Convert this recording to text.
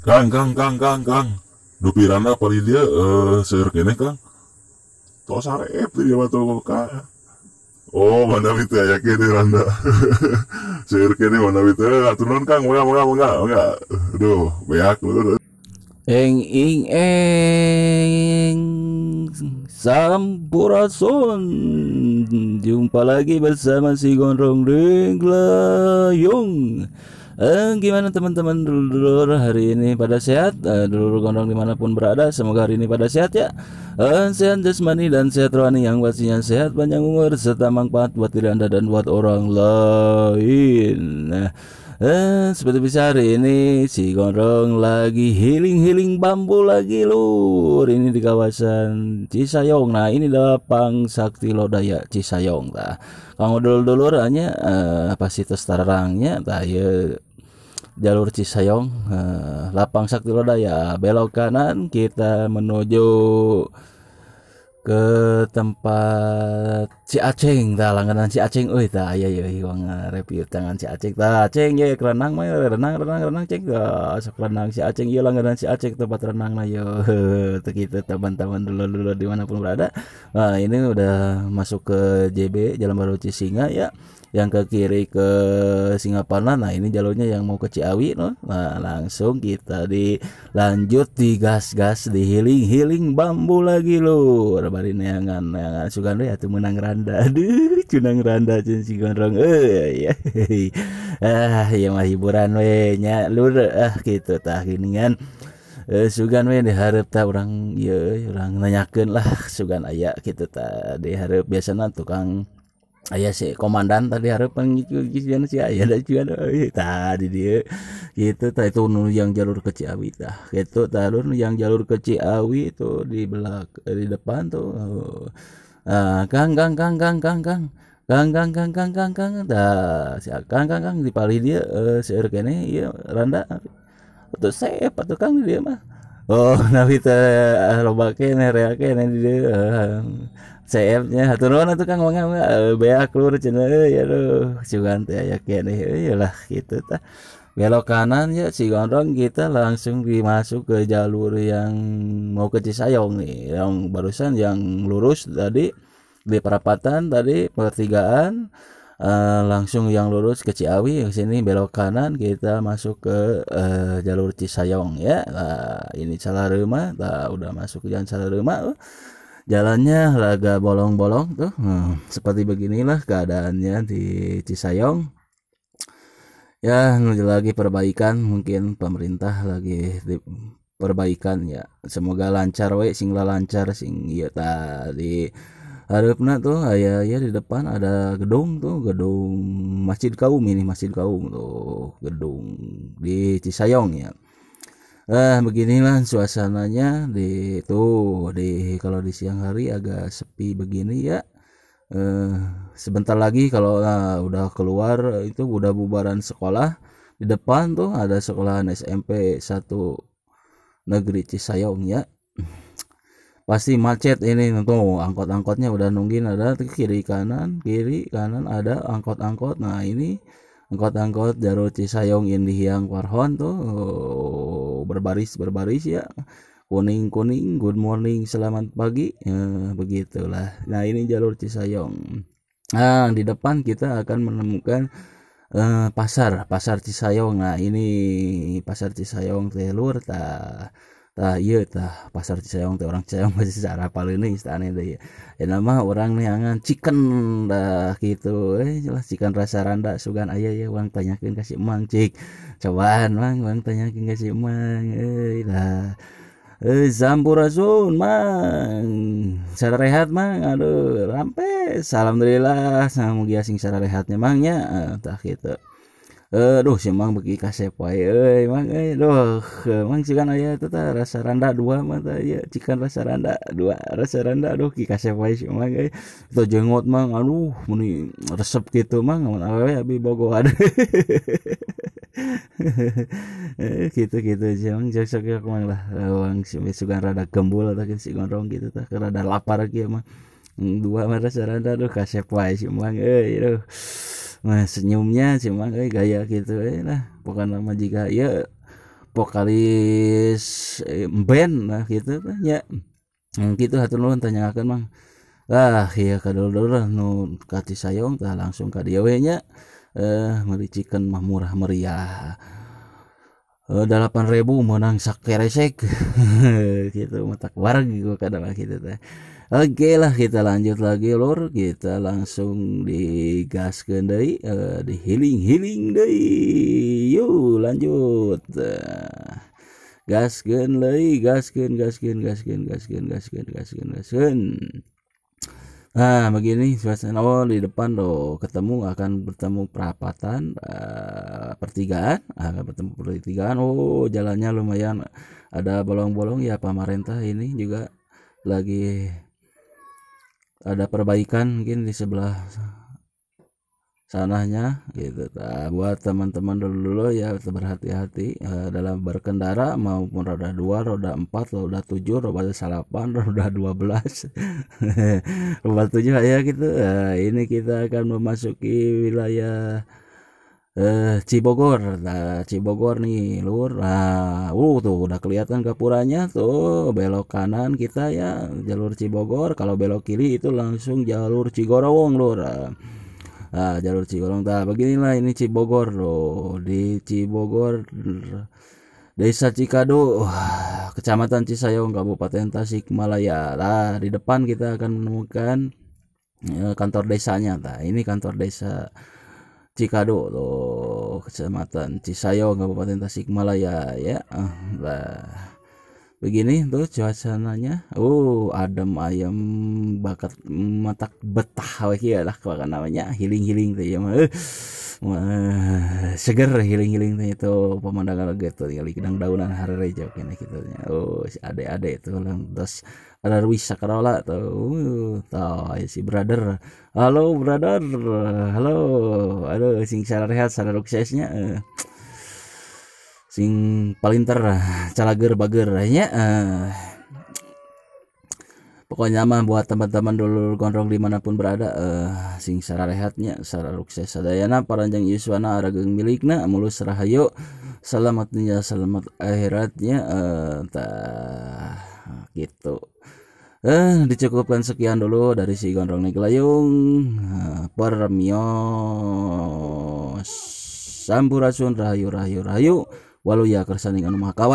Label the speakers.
Speaker 1: Kang. Dupirana pari dia seueur kene Kang. Tos sarep dia mah tuh Kang. Oh, mana itu ya kene randa. Seueur kene mana itu aturan Kang, mangga. Aduh, beak lu.
Speaker 2: Eng Sampurasun. Jumpa lagi bersama si Gondrong Denglayung. Gimana teman-teman dulur hari ini pada sehat? Dulur gondrong dimanapun berada, semoga hari ini pada sehat ya. Sehat jasmani dan sehat rohani, yang pastinya sehat, panjang umur serta manfaat buat diri Anda dan buat orang lain. Nah, seperti bisa hari ini si Gondrong lagi healing bambu lagi lur. Ini di kawasan Cisayong. Nah, ini Lapang Sakti Lodaya Cisayong tah. Kang dulur hanya pasti tes tararangnya tah ya jalur Cisayong, Lapang Sakti Lodaya, belok kanan kita menuju ke tempat si Aceng tah, langganan si Aceng euy tah aya ye uang review tangan si Aceng tah. Aceng ye renang mah renang ceng sok renang si Aceng ye, langganan si Aceng tempat renang na yo. Teu kitu teman-teman dulu dimanapun berada. Nah, ini udah masuk ke JB Jalan Baru Cisinga ya, yang ke kiri ke Singaparna. Nah, ini jalurnya yang mau ke Ciawi no. Nah, langsung kita dilanjut di gas di healing bambu lagi lur. Bari neangan sugan we atuh menang randa. Aduh, cunang randa cun si Gondrong. Ya. Ya mah hiburan we nya lur. Gitu tah geuningan. Sugan we dihareup tah urang ieu urang nanyakeun lah sugan aya kitu tah dihareup biasana tukang aya si komandan tadi hareup panggijian si aya da juga tadi dia gitu tah. Itu nu yang jalur ke Ciawi tah gitu tah lur. Yang jalur ke Ciawi itu di di depan tuh. Kang tah si Kang di pali dia seueur kene ieu randa atuh sep atuh Kang di dia mah. Oh, nabi teh loba kene rea kene di dia. CF-nya hatur nuhun atuh Kang mangga beak lur cenah ya aduh sugan teh aya kene iyalah kitu tah. Belok kanan ya si Gondrong kita langsung dimasuk ke jalur yang mau ke Cisayong nih, yang barusan yang lurus tadi di perapatan tadi pertigaan. Langsung yang lurus ke Ciawi, yang sini belok kanan kita masuk ke jalur Cisayong ya. Ini Salareuma, udah masuk ke jalan Salareuma. Jalannya agak bolong-bolong tuh. Seperti beginilah keadaannya di Cisayong. Ya, lagi perbaikan, mungkin pemerintah lagi perbaikan ya. Semoga lancar we, sing lancar sing ieu tadi. Harapna tuh aya ya di depan ada gedung tuh, gedung Masjid Kaum tuh, gedung di Cisayong ya. Beginilah suasananya di kalau di siang hari agak sepi begini ya. Sebentar lagi kalau udah keluar itu udah bubaran sekolah. Di depan tuh ada sekolahan SMP 1 Negeri Cisayong ya. Pasti macet ini tuh, angkot-angkotnya udah nungguin ada kiri kanan ada angkot-angkot. Nah, ini angkot-angkot jalur Cisayong Indihang Warhon tuh berbaris ya, kuning good morning selamat pagi begitulah. Nah, ini jalur Cisayong. Nah, di depan kita akan menemukan pasar Cisayong. Nah, ini pasar Cisayong teh lur tah iya tah pasar Cisayong teh orang Cisayong masih secara paleuning istana deui ya. Nama orang neangan chicken dah gitu jelas chicken rasa randa sugan aya ya, urang tanyakeun ka si Emang cik cobaan Mang, urang tanyakeun ka si Emang dah Sampurasun Mang, sarehat Mang, aduh rampes alhamdulillah samugia sing sarehatnya Mangnya tah kitu. Duh si Mang beki kasep wae Mang duh Mang cikan aya teh rasa randa 2 mah teh ya cikan rasa randa 2 rasa randa aduh ki kasep wae si Mang itu jengot Mang aduh meni resep kitu Mang mun awewe abi bogohan. Gitu aja Mang sok Mang lah Mang sugan rada gembul tah si Gondrong gitu tah rada lapar kieu mah 2 mah rasa randa aduh kasep wae si Mang aduh. Nah, senyumnya cuma gaya gitu lah bukan nama jika ya vokalis band nah gitu nya. Kitu hatur nuhun tanyakeun Mang. Iya kadul-dul nu ka Cisayong tah langsung ka dieu we nya. Mericikeun mah murah meriah. 8.000 menang sakeresek gitu matak warg gua kadang gitu teh. Oke lah kita lanjut lagi lur, kita langsung digaskeun deui, di healing deui. Yuk lanjut. Gaskeun deui, gaskeun. Nah begini suasana di depan ketemu akan bertemu perapatan pertigaan bertemu pertigaan. Jalannya lumayan ada bolong-bolong ya, pemerintah ini juga lagi ada perbaikan mungkin di sebelah sananya gitu. Buat teman-teman dulu ya berhati-hati dalam berkendara maupun roda 2, roda 4, roda 7, roda 8, roda 12 roda 7 ya gitu. Ini kita akan memasuki wilayah Cibogor. Cibogor nih lur. Tuh udah kelihatan gapuranya tuh, belok kanan kita ya jalur Cibogor, kalau belok kiri itu langsung jalur Cigorowong lur. Jalur Cigorowong. Beginilah ini Cibogor loh. Di Cibogor Desa Cikado, Kecamatan Cisayong, Kabupaten Tasikmalaya. Di depan kita akan menemukan kantor desanya. Ini kantor desa Cikado loh, Kecamatan Cisayong, Kabupaten Tasikmalaya ya. Begini tuh cuacanya. Adem ayam bakat matak betah we lah kalau namanya healing tuh ya mah. Seger healing itu pemandangan gitu kali kidang daunan harerejo kene kitu nya. Si ade-ade itu terus ada Ruis Sakarola tuh. Si brother. Halo brother. Halo. Aduh sing sarehat sararuksesnya. Sing palinter calager bager nya. Pokoknya mah buat teman-teman dulu gondrong dimanapun berada, sing sararehatnya sararukses sadayana paranjang yuswana arageng milikna mulus rahayu selamat dunia selamat akhiratnya. Gitu. Dicukupkan sekian dulu dari si gondrong Neglayung. Permios sampurasun rahayu waluya kersaning anu mahakawan.